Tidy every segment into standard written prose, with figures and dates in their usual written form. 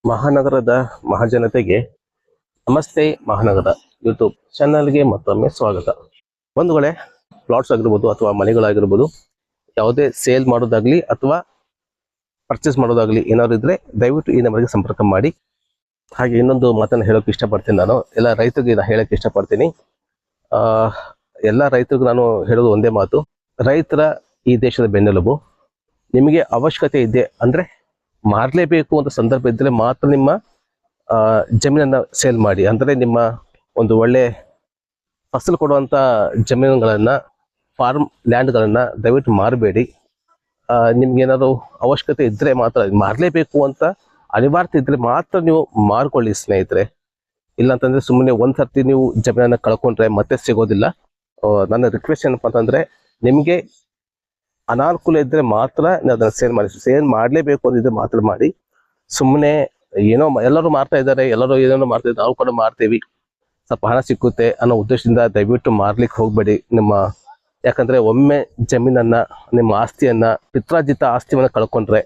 ಮಹಾನಗರದ ಮಹಾಜನತೆಗೆ ನಮಸ್ತೆ ಮಹಾನಗರ ಯೂಟ್ಯೂಬ್ ಚಾನಲ್ಗೆ ಮತ್ತೊಮ್ಮೆ ಸ್ವಾಗತ. ಬಂಧುಗಳೇ, ಪ್ಲಾಟ್ಸ್ ಆಗಿರ್ಬೋದು ಅಥವಾ ಮನೆಗಳಾಗಿರ್ಬೋದು, ಯಾವುದೇ ಸೇಲ್ ಮಾಡೋದಾಗ್ಲಿ ಅಥವಾ ಪರ್ಚೇಸ್ ಮಾಡೋದಾಗ್ಲಿ ಏನಾದ್ರು ಇದ್ರೆ ದಯವಿಟ್ಟು ಈ ನಂಬರ್ಗೆ ಸಂಪರ್ಕ ಮಾಡಿ. ಹಾಗೆ ಇನ್ನೊಂದು ಮಾತನ್ನು ಹೇಳೋಕೆ ಇಷ್ಟಪಡ್ತೀನಿ. ನಾನು ಎಲ್ಲ ರೈತರಿಗೆ ಹೇಳೋಕ್ಕೆ ಇಷ್ಟಪಡ್ತೀನಿ. ಎಲ್ಲ ರೈತರಿಗೂ ನಾನು ಹೇಳೋದು ಒಂದೇ ಮಾತು, ರೈತರ ಈ ದೇಶದ ಬೆನ್ನೆಲುಬು. ನಿಮಗೆ ಅವಶ್ಯಕತೆ ಇದೆ ಅಂದರೆ ಮಾರಲೇಬೇಕು ಅಂತ ಸಂದರ್ಭ ಇದ್ದರೆ ಮಾತ್ರ ನಿಮ್ಮ ಜಮೀನನ್ನು ಸೇಲ್ ಮಾಡಿ. ಅಂದರೆ ನಿಮ್ಮ ಒಂದು ಒಳ್ಳೆ ಫಸಲು ಕೊಡುವಂಥ ಜಮೀನುಗಳನ್ನು, ಫಾರ್ಮ್ ಲ್ಯಾಂಡ್ಗಳನ್ನು ದಯವಿಟ್ಟು ಮಾರಬೇಡಿ. ನಿಮ್ಗೇನಾದ್ರು ಅವಶ್ಯಕತೆ ಇದ್ದರೆ ಮಾತ್ರ, ಮಾರಲೇಬೇಕು ಅಂತ ಅನಿವಾರ್ಯತೆ ಇದ್ದರೆ ಮಾತ್ರ ನೀವು ಮಾರ್ಕೊಳ್ಳಿ ಸ್ನೇಹಿತರೆ. ಇಲ್ಲಾಂತಂದರೆ ಸುಮ್ಮನೆ ಒಂದು ಸರ್ತಿ ನೀವು ಜಮೀನನ್ನು ಕಳ್ಕೊಂಡ್ರೆ ಮತ್ತೆ ಸಿಗೋದಿಲ್ಲ. ನನ್ನ ರಿಕ್ವೆಸ್ಟ್ ಏನಪ್ಪ ಅಂತಂದರೆ, ನಿಮಗೆ ಅನಾನುಕೂಲ ಇದ್ದರೆ ಮಾತ್ರ ಅದನ್ನು ಸೇಲ್ ಮಾಡಿ. ಸೇಲ್ ಮಾಡಲೇಬೇಕು ಅಂದಿದ್ರೆ ಮಾತ್ರ ಮಾಡಿ. ಸುಮ್ಮನೆ ಏನೋ ಎಲ್ಲರೂ ಮಾರ್ತಾ ಇದ್ದಾರೆ, ಎಲ್ಲರೂ ಏನೇನೋ ಮಾಡ್ತಾ ಇದ್ದಾರೆ, ನಾವು ಕೂಡ ಮಾರ್ತೀವಿ, ಸ್ವಲ್ಪ ಹಣ ಸಿಕ್ಕುತ್ತೆ ಅನ್ನೋ ಉದ್ದೇಶದಿಂದ ದಯವಿಟ್ಟು ಮಾರ್ಲಿಕ್ಕೆ ಹೋಗಬೇಡಿ ನಿಮ್ಮ. ಯಾಕಂದರೆ ಒಮ್ಮೆ ಜಮೀನನ್ನು, ನಿಮ್ಮ ಆಸ್ತಿಯನ್ನು, ಪಿತ್ರಾರ್ಜಿತ ಆಸ್ತಿಯನ್ನು ಕಳ್ಕೊಂಡ್ರೆ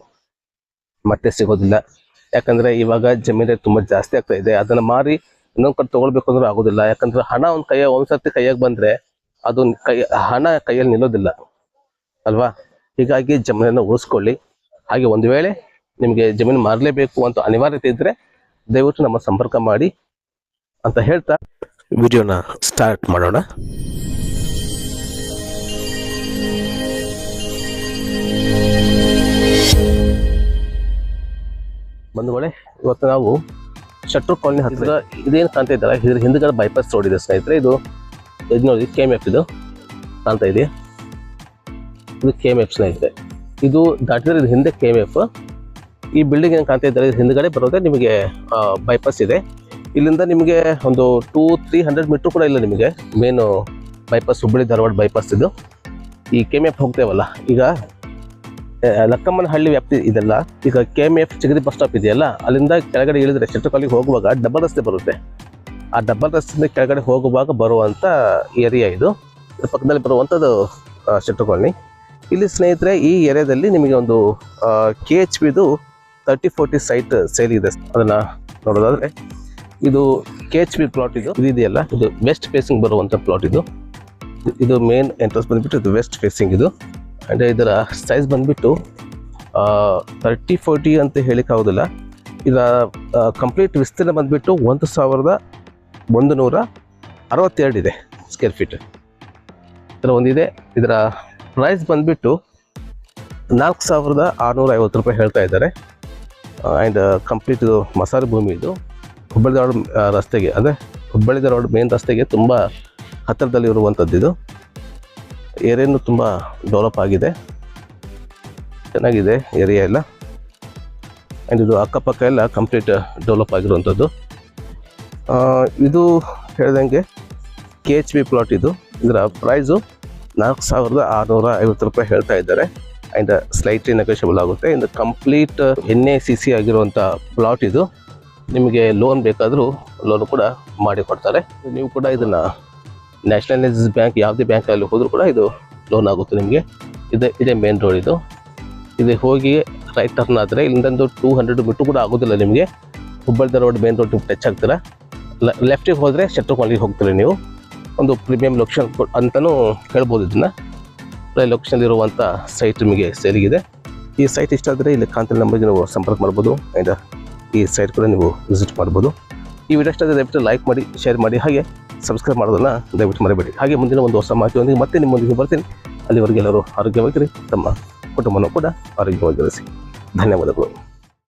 ಮತ್ತೆ ಸಿಗೋದಿಲ್ಲ. ಯಾಕಂದರೆ ಇವಾಗ ಜಮೀನು ತುಂಬ ಜಾಸ್ತಿ ಆಗ್ತಾ ಇದೆ. ಅದನ್ನು ಮಾರಿ ಇನ್ನೊಂದು ಕಡೆ ತೊಗೊಳ್ಬೇಕು ಅಂದ್ರೆ ಆಗೋದಿಲ್ಲ. ಯಾಕಂದರೆ ಹಣ ಒಂದು ಸರ್ತಿ ಕೈಯಾಗಿ ಬಂದರೆ ಅದು ಹಣ ಕೈಯಲ್ಲಿ ನಿಲ್ಲೋದಿಲ್ಲ ಅಲ್ವಾ. ಹೀಗಾಗಿ ಜಮೀನನ್ನು ಉಳಿಸ್ಕೊಳ್ಳಿ. ಹಾಗೆ ಒಂದು ವೇಳೆ ನಿಮಗೆ ಜಮೀನು ಮಾರಲೇಬೇಕು ಅಂತ ಅನಿವಾರ್ಯತೆ ಇದ್ದರೆ ದಯವಿಟ್ಟು ನಮ್ಮ ಸಂಪರ್ಕ ಮಾಡಿ ಅಂತ ಹೇಳ್ತಾ ವಿಡಿಯೋನ ಸ್ಟಾರ್ಟ್ ಮಾಡೋಣ. ಬಂಧುಗಳೇ, ಇವತ್ತು ನಾವು ಶೆಟ್ರು ಕಾಲೋನಿ ಹತ್ತಿರ ಇದೇನು ಕಾಣ್ತಾ ಇದ್ದಾರೆ, ಇದ್ರ ಹಿಂದ್ಗಡೆ ಬೈಪಾಸ್ ರೋಡ್ ಇದೆ ಸ್ನೇಹಿತರೆ. ಇದು ನೋಡಿ KMF ಇದು ಕಾಣ್ತಾ ಇದೆಯಾ, ಇದು KMF ಸ್ನೇಹಿತರೆ. ಇದು ದಾಟಿದ್ರೆ ಇದು ಹಿಂದೆ KMF. ಈ ಬಿಲ್ಡಿಂಗ್ ಏನು ಕಾಣ್ತಾ ಇದ್ದಾರೆ ಹಿಂದ್ಗಡೆ ಬರೋದೇ ನಿಮಗೆ ಬೈಪಾಸ್ ಇದೆ. ಇಲ್ಲಿಂದ ನಿಮಗೆ ಒಂದು 200-300 ಮೀಟ್ರ್ ಕೂಡ ಇಲ್ಲ ನಿಮಗೆ main bypass, Hubballi Dharwad bypass ಇದು. ಈ KMF ಹೋಗ್ತೇವಲ್ಲ, ಈಗ ಲಕ್ಕಮ್ಮನಹಳ್ಳಿ ವ್ಯಾಪ್ತಿ ಇದೆಲ್ಲ. ಈಗ KMF ಚಿಗರಿ ಬಸ್ ಸ್ಟಾಪ್ ಇದೆಯಲ್ಲ, ಅಲ್ಲಿಂದ ಕೆಳಗಡೆ ಇಳಿದ್ರೆ ಶೆಟ್ರು ಕಾಲೋನಿಗೆ ಹೋಗುವಾಗ ಡಬಲ್ ರಸ್ತೆ ಬರುತ್ತೆ. ಆ ಡಬಲ್ ರಸ್ತೆಯಿಂದ ಕೆಳಗಡೆ ಹೋಗುವಾಗ ಬರುವಂಥ ಏರಿಯಾ ಇದು. ಪಕ್ಕದಲ್ಲಿ ಬರುವಂಥದ್ದು ಶೆಟ್ರು ಕಾಲೋನಿ. ಇಲ್ಲಿ ಸ್ನೇಹಿತರೆ, ಈ ಏರಿಯಾದಲ್ಲಿ ನಿಮಗೆ ಒಂದು KHPದು 30-40 ಸೈಟ್ ಸೇಲ್ ಇದೆ. ಅದನ್ನು ನೋಡೋದಾದರೆ ಇದು KHP ಪ್ಲಾಟ್. ಇದು ಇದೆಯಲ್ಲ, ಇದು ವೆಸ್ಟ್ ಫೇಸಿಂಗ್ ಬರುವಂಥ ಪ್ಲಾಟ್. ಇದು ಮೇನ್ ಎಂಟ್ರೆನ್ಸ್ ಬಂದುಬಿಟ್ಟು ಇದು ವೆಸ್ಟ್ ಫೇಸಿಂಗ್ ಇದು. ಆ್ಯಂಡ್ ಇದರ ಸೈಜ್ ಬಂದುಬಿಟ್ಟು 30-40 ಅಂತ ಹೇಳಿಕ್ಕಾಗೋದಿಲ್ಲ. ಇದರ ಕಂಪ್ಲೀಟ್ ವಿಸ್ತೀರ್ಣ ಬಂದುಬಿಟ್ಟು 1162 ಇದೆ ಸ್ಕ್ವೇರ್ ಫೀಟ್. ಇದರ ಒಂದಿದೆ. ಇದರ ಪ್ರೈಸ್ ಬಂದುಬಿಟ್ಟು 4650 ರೂಪಾಯಿ ಹೇಳ್ತಾ ಇದ್ದಾರೆ. ಆ್ಯಂಡ್ ಕಂಪ್ಲೀಟ್ ಇದು ಮಸಾಲೆ ಭೂಮಿ. ಇದು ಹುಬ್ಬಳ್ಳಿ ಧಾರವಾಡ ರಸ್ತೆಗೆ, ಅಂದರೆ ಹುಬ್ಬಳ್ಳಿ ಧಾರವಾಡ ಮೇನ್ ರಸ್ತೆಗೆ ತುಂಬ ಹತ್ತಿರದಲ್ಲಿ ಇರುವಂಥದ್ದು. ಇದು ಏರಿಯಾನು ತುಂಬ ಡೆವಲಪ್ ಆಗಿದೆ, ಚೆನ್ನಾಗಿದೆ ಏರಿಯಾ ಎಲ್ಲ. ಆ್ಯಂಡ್ ಇದು ಅಕ್ಕಪಕ್ಕ ಎಲ್ಲ ಕಂಪ್ಲೀಟ್ ಡೆವಲಪ್ ಆಗಿರುವಂಥದ್ದು. ಇದು ಹೇಳ್ದಂಗೆ KHP ಪ್ಲಾಟ್. ಇದರ ಪ್ರೈಸು 4650 ರೂಪಾಯಿ ಹೇಳ್ತಾ ಇದ್ದಾರೆ. ಆ್ಯಂಡ್ ಸ್ಲೈಟ್ಲಿ ನೆಗೋಷಿಯಬಲ್ ಆಗುತ್ತೆ. ಇದು ಕಂಪ್ಲೀಟ್ NACC ಆಗಿರುವಂಥ ಪ್ಲಾಟ್. ಇದು ನಿಮಗೆ ಲೋನ್ ಬೇಕಾದರೂ ಲೋನ್ ಕೂಡ ಮಾಡಿ ಕೊಡ್ತಾರೆ. ನೀವು ಕೂಡ ಇದನ್ನು ನ್ಯಾಷನಲೈಸ್ ಬ್ಯಾಂಕ್, ಯಾವುದೇ ಬ್ಯಾಂಕಲ್ಲಿ ಹೋದರೂ ಕೂಡ ಇದು ಲೋನ್ ಆಗುತ್ತೆ ನಿಮಗೆ. ಇದೇ ಮೇನ್ ರೋಡ್. ಇದು ಹೋಗಿ ರೈಟ್ ಟರ್ನ್ ಆದರೆ ಇಲ್ಲಿಂದೊಂದು 200 ಮೀಟ್ರ್ ಕೂಡ ಆಗೋದಿಲ್ಲ ನಿಮಗೆ. Hubballi Dharwad main road touch ಆಗ್ತೀರಾ. ಲೆಫ್ಟಿಗೆ ಹೋದರೆ ಶೆಟ್ರು ಕಾಲೋನಿಗೆ ಹೋಗ್ತೀರಿ ನೀವು. ಒಂದು ಪ್ರೀಮಿಯಂ ಲೊಕೇಶನ್ ಅಂತಲೂ ಹೇಳ್ಬೋದು. ಇದನ್ನು ಲೊಕೇಶನ್ ಇರುವಂಥ ಸೈಟ್ ನಿಮಗೆ ಸೇಲಿಗಿದೆ. ಈ ಸೈಟ್ ಇಷ್ಟ ಆದರೆ ಇಲ್ಲಿ ಕಾಂತಾಕ್ಟ್ ನಂಬರ್ಗೆ ನೀವು ಸಂಪರ್ಕ ಮಾಡ್ಬೋದು. ಆ್ಯಂಡ್ ಈ ಸೈಟ್ ಕೂಡ ನೀವು ವಿಸಿಟ್ ಮಾಡ್ಬೋದು. ಈ ವಿಡಿಯೋ ಇಷ್ಟ ಆದರೆ ದಯವಿಟ್ಟು ಲೈಕ್ ಮಾಡಿ, ಶೇರ್ ಮಾಡಿ, ಹಾಗೆ ಸಬ್ಸ್ಕ್ರೈಬ್ ಮಾಡೋದನ್ನು ದಯವಿಟ್ಟು ಮರಿಬೇಡಿ. ಹಾಗೆ ಮುಂದಿನ ಒಂದು ಹೊಸ ಮಾಹಿತಿಯೊಂದಿಗೆ ಮತ್ತೆ ನಿಮ್ಮೊಂದಿಗೆ ಬರ್ತೀನಿ. ಅಲ್ಲಿವರೆಗೆ ಎಲ್ಲರೂ ಆರೋಗ್ಯವಾಗಿರಿ, ತಮ್ಮ ಕುಟುಂಬನೂ ಕೂಡ ಆರೋಗ್ಯವಾಗಿರಿಸಿ. ಧನ್ಯವಾದಗಳು.